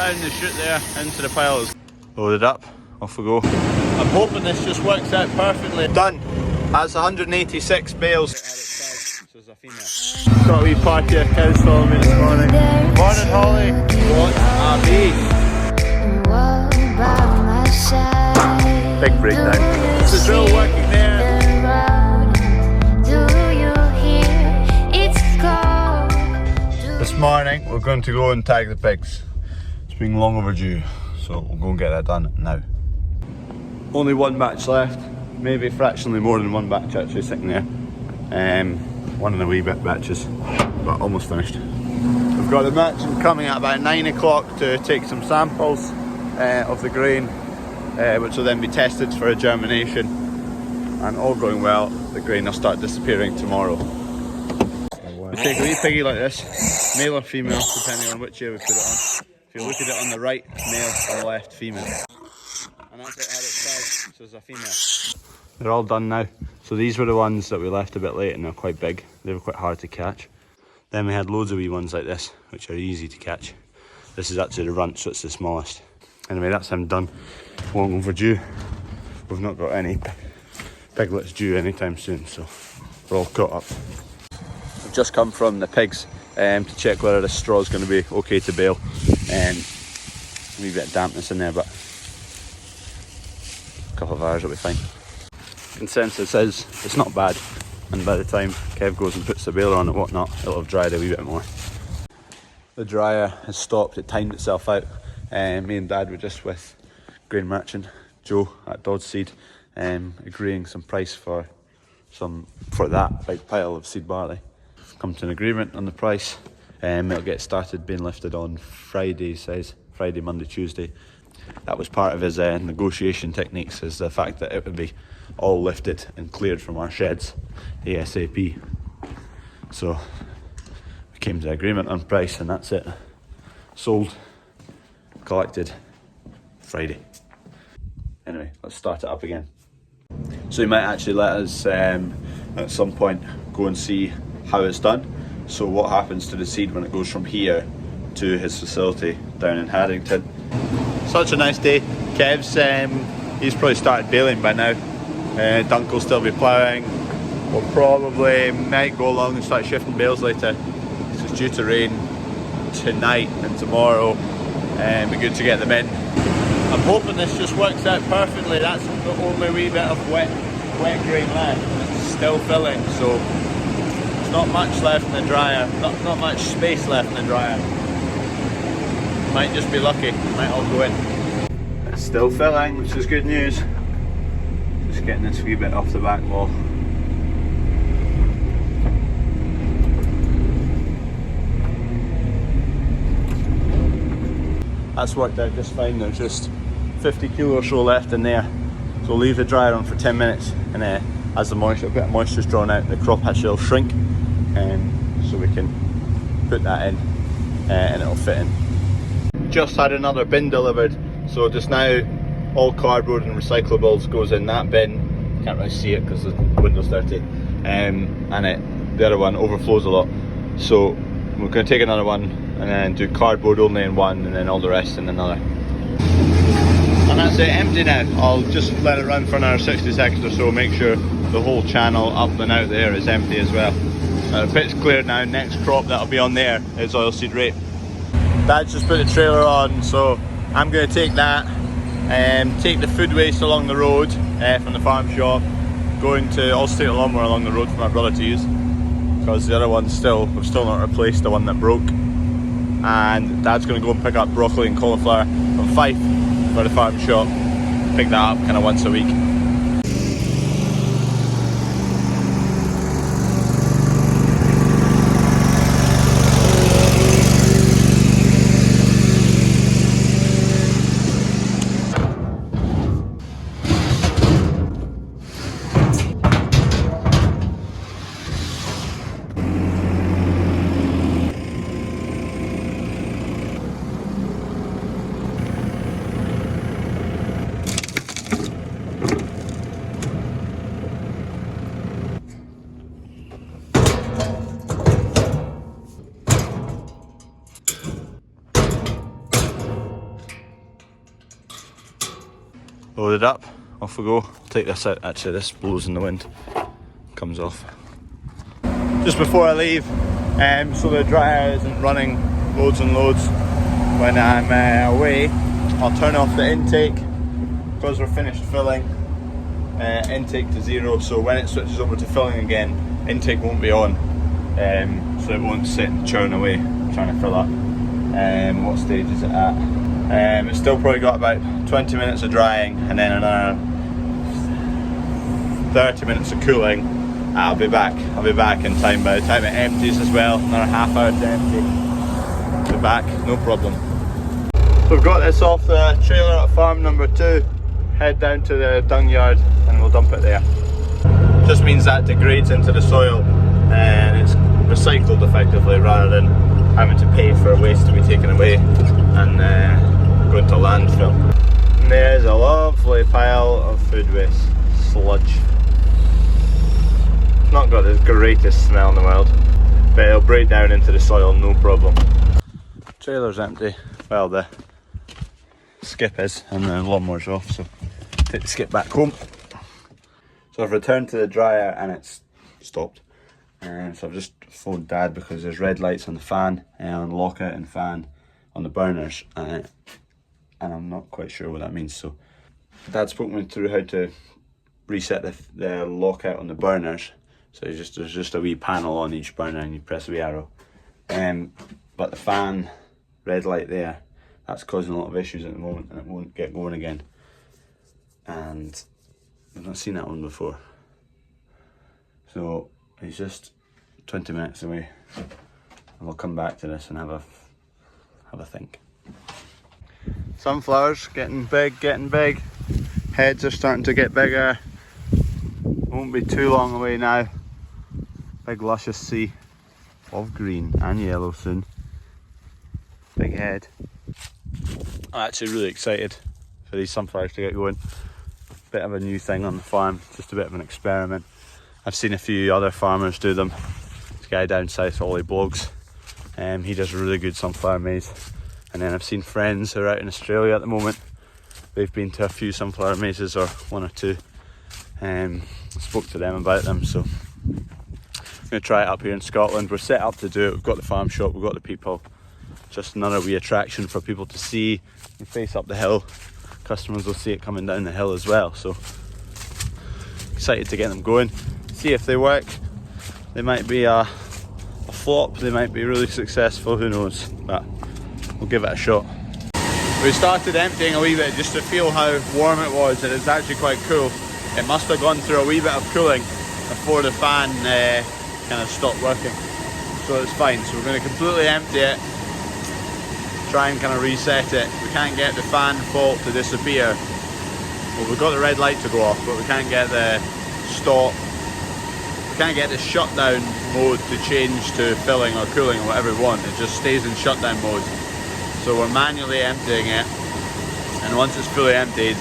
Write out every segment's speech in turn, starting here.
down the chute there into the piles. Loaded up, off we go. I'm hoping this just works out perfectly. Done. That's 186 bales. Got a wee party of cows following me this morning. Morning, Holly. What a beast. Big breakdown. Is the drill working there? This morning we're going to go and tag the pigs. It's been long overdue, so we'll go and get that done now. Only one batch left, maybe fractionally more than one batch actually sitting there. One of the wee bit batches, but almost finished. We've got the matching coming at about 9 o'clock to take some samples of the grain, which will then be tested for a germination. And all going well, the grain will start disappearing tomorrow. We take a wee piggy like this, male or female, depending on which ear we put it on. If you look at it on the right, male, on the left, female. And that's it, had its size, so it's a female. They're all done now. So these were the ones that we left a bit late and they're quite big. They were quite hard to catch. Then we had loads of wee ones like this, which are easy to catch. This is actually the runt, so it's the smallest. Anyway, that's him done. Long overdue. We've not got any piglets due anytime soon, so we're all caught up. We've just come from the pigs to check whether the straw is going to be okay to bale. A wee bit of dampness in there, but a couple of hours will be fine. Consensus is it's not bad, and by the time Kev goes and puts the baler on and whatnot, it'll have dried a wee bit more. The dryer has stopped, it timed itself out. Me and Dad were just with grain merchant Joe at Dodge Seed, agreeing some price for that big pile of seed barley. Come to an agreement on the price. It'll get started being lifted on Friday, says Friday, Monday, Tuesday. That was part of his negotiation techniques, is the fact that it would be all lifted and cleared from our sheds ASAP. So we came to agreement on price, and that's it. Sold, collected Friday. Anyway, let's start it up again. So he might actually let us at some point go and see how it's done. So what happens to the seed when it goes from here to his facility down in Haddington. Such a nice day. Kev's he's probably started baling by now. Dunk will still be ploughing. We'll probably might go along and start shifting bales later. It's due to rain tonight and tomorrow, and be good to get them in. I'm hoping this just works out perfectly. That's the only wee bit of wet grain left. It's still filling, so there's not much left in the dryer. Not much space left in the dryer. Might just be lucky. Might all go in. It's still filling, which is good news. Just getting this wee bit off the back wall. That's worked out just fine. There's just 50 kilo or so left in there. So we'll leave the dryer on for 10 minutes, and as a bit of moisture's drawn out, the crop hatch will shrink, so we can put that in and it'll fit in. Just had another bin delivered, so just now all cardboard and recyclables goes in that bin. Can't really see it because the window's dirty, and the other one overflows a lot, so we're going to take another one and then do cardboard only in one, and then all the rest in another. And that's it, empty now. I'll just let it run for another 60 seconds or so, make sure the whole channel up and out there is empty as well. The pit's cleared now. Next crop that'll be on there is oilseed rape. Dad's just put the trailer on, so I'm going to take that and take the food waste along the road from the farm shop, going to also take the lawnmower along the road for my brother to use, because the other one's we've still not replaced the one that broke. And Dad's going to go and pick up broccoli and cauliflower from Fife for the farm shop. Pick that up kind of once a week. Loaded up, off we go. Take this out, actually this blows in the wind, comes off. Just before I leave, so the dryer isn't running loads and loads when I'm away, I'll turn off the intake because we're finished filling, intake to 0, so when it switches over to filling again, intake won't be on, so it won't sit and churn away trying to fill up. What stage is it at? It's still probably got about 20 minutes of drying and then another 30 minutes of cooling. I'll be back in time. By the time it empties as well, another half hour to empty, I'll be back, no problem. So we've got this off the trailer at farm number 2, head down to the dung yard and we'll dump it there. Just means that degrades into the soil and it's recycled effectively rather than having to pay for waste to be taken away and go into landfill. And there's a lovely pile of food waste, sludge. It's not got the greatest smell in the world, but it'll break down into the soil, no problem. Trailer's empty, well the skip is and the lawnmower's off, so take the skip back home. So I've returned to the dryer and it's stopped. So I've just phoned Dad because there's red lights on the fan, on lockout and fan on the burners, and I'm not quite sure what that means. So Dad spoke me through how to reset the lockout on the burners. So there's just a wee panel on each burner and you press a wee arrow. But the fan, red light there, that's causing a lot of issues at the moment and it won't get going again. And I've not seen that one before. So he's just 20 minutes away and we'll come back to this and have a think. Sunflowers getting big. Heads are starting to get bigger. Won't be too long away now. Big luscious sea of green and yellow soon. Big head. I'm actually really excited for these sunflowers to get going. Bit of a new thing on the farm, just a bit of an experiment. I've seen a few other farmers do them. This guy down south, Ollie Blogs, he does really good sunflower maize. And then I've seen friends who are out in Australia at the moment. They've been to a few sunflower mazes, or one or two. I spoke to them about them, so I'm going to try it up here in Scotland. We're set up to do it. We've got the farm shop, we've got the people. Just another wee attraction for people to see. You face up the hill, customers will see it coming down the hill as well. So excited to get them going. See if they work. They might be a flop, they might be really successful, who knows, but we'll give it a shot. We started emptying a wee bit just to feel how warm it was, and it's actually quite cool. It must have gone through a wee bit of cooling before the fan kind of stopped working, so it's fine. So we're going to completely empty it, try and kind of reset it. We can't get the fan fault to disappear. Well, we've got the red light to go off, but we can't get the stop. We can't get the shutdown mode to change to filling or cooling or whatever we want. It just stays in shutdown mode. So we're manually emptying it, and once it's fully emptied,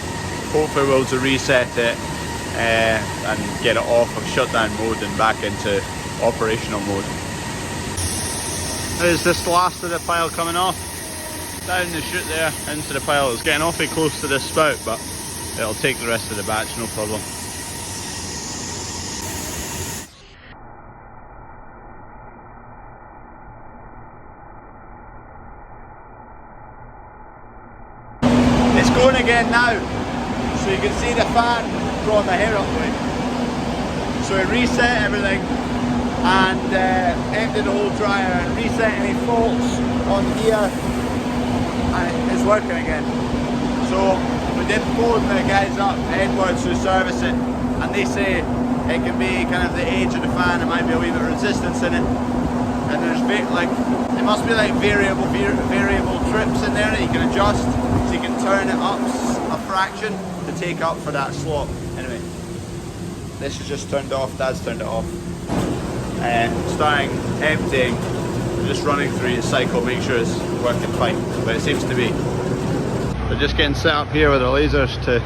hopefully we'll be able to reset it and get it off of shutdown mode and back into operational mode. There's this last of the pile coming off. Down the chute there, into the pile. It's getting awfully close to this spout, but it'll take the rest of the batch, no problem. It's going again now, so you can see the fan drawing the hair up with. So we reset everything and emptied the whole dryer and reset any faults on here, and it's working again. So we did phone the guys up Edwards who service it, and they say it can be kind of the age of the fan, there might be a wee bit of resistance in it, and there's it must be like variable trips in there that you can adjust, so you can turn it up a fraction to take up for that slot. Anyway, this is just turned off, Dad's turned it off. Starting emptying, just running through the cycle, make sure it's working fine, but it seems to be. They're just getting set up here with the lasers to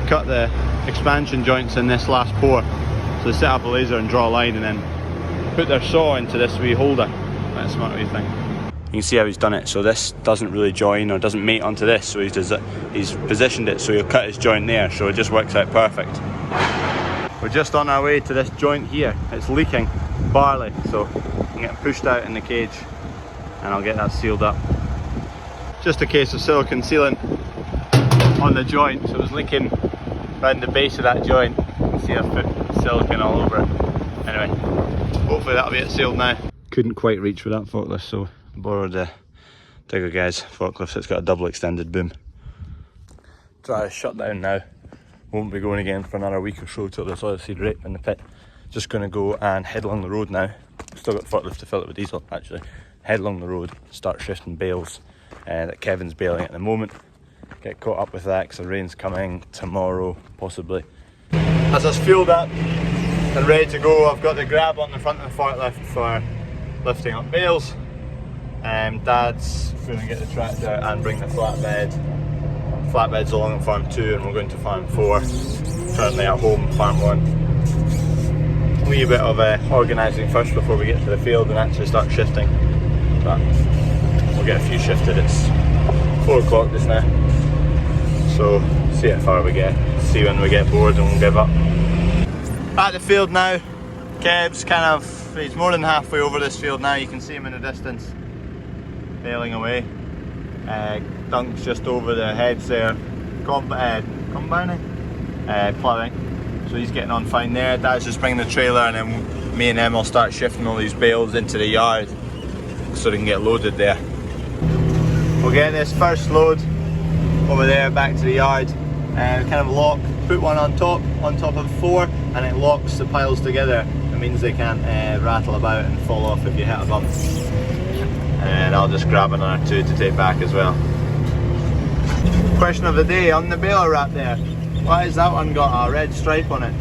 cut the expansion joints in this last pour. So they set up a laser and draw a line and then put their saw into this wee holder. That's a smart wee thing. You can see how he's done it. So this doesn't really join or doesn't mate onto this. So he's positioned it so he'll cut his joint there. So it just works out perfect. We're just on our way to this joint here. It's leaking barley, so I'm getting pushed out in the cage and I'll get that sealed up. Just a case of silicone sealant on the joint, so it was leaking around the base of that joint. You can see I've put silicone all over it. Anyway, hopefully that'll be it sealed now. Couldn't quite reach with that forklift, so I borrowed the Digger Guy's forklift, so it's got a double extended boom. Dryer's shut down now. Won't be going again for another week or so till there's oilseed rape in the pit. Just going to go and head along the road now. Still got the forklift to fill it with diesel actually. Head along the road, start shifting bales that Kevin's baling at the moment. Get caught up with that because the rain's coming tomorrow possibly. As it's fueled up and ready to go, I've got the grab on the front of the forklift for lifting up bales. Dad's going to get the tractor and bring the flatbeds along at farm 2 and we're going to farm 4. Currently at home, farm 1. A wee bit of organising first before we get to the field and actually start shifting. But we'll get a few shifted. It's 4 o'clock just now. So see how far we get. See when we get bored and we'll give up. At the field now. Kev's he's more than halfway over this field now. You can see him in the distance, bailing away. Dunk's just over the heads there, combining, ploughing. So he's getting on fine there. Dad's just bringing the trailer and then me and Em will start shifting all these bales into the yard so they can get loaded there. We'll get this first load over there back to the yard and kind of lock, put one on top of 4 and it locks the piles together. It means they can't rattle about and fall off if you hit a bump. And I'll just grab another 2 to take back as well. Question of the day, on the baler wrap there, why has that one got a red stripe on it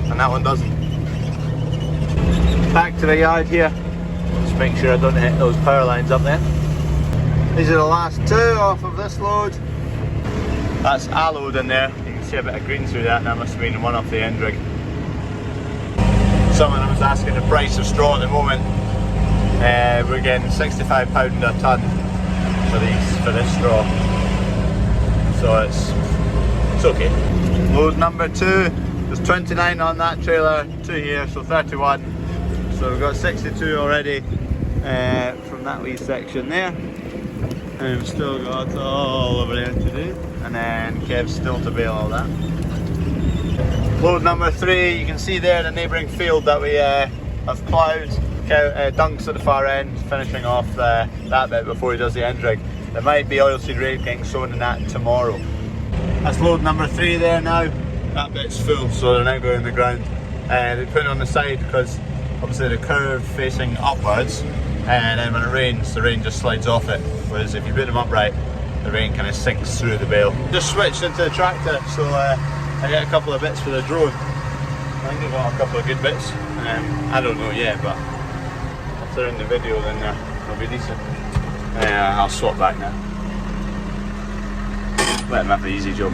and that one doesn't? Back to the yard here, just make sure I don't hit those power lines up there. These are the last 2 off of this load. That's a load in there, you can see a bit of green through that, and that must have been one off the end rig. Someone was asking the price of straw at the moment. We're getting £65 a tonne for this straw, so it's okay. Load number 2, there's 29 on that trailer, 2 here, so 31. So we've got 62 already from that wee section there, and we've still got all over there to do, and then Kev's still to bale all that. Load number 3, you can see there the neighbouring field that we have ploughed. Dunk's at the far end, finishing off that bit before he does the end rig. There might be oilseed rape getting sown in that tomorrow. That's load number 3 there now. That bit's full, so they're now going in the ground. They put it on the side because obviously the curve facing upwards, and then when it rains, the rain just slides off it. Whereas if you put them upright, the rain kind of sinks through the bale. Just switched into the tractor, so I get a couple of bits for the drone. I think they've got a couple of good bits. I don't know yet, but if they're in the video, then they'll be decent. I'll swap back now. Let them have the easy job.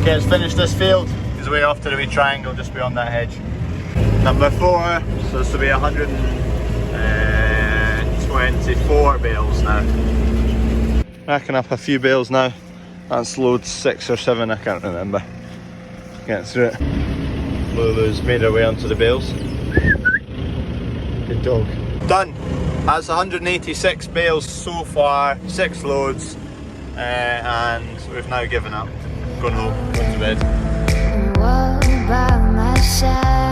Okay, let's finish this field. He's way off to the wee triangle just beyond that hedge. Number 4, so this will be 124 bales now. Racking up a few bales now. That's load 6 or 7, I can't remember. Getting through it. Lulu's made her way onto the bales. Good dog. Done. That's 186 bales so far, 6 loads, and we've now given up. Going home, going to bed. Walk by my side.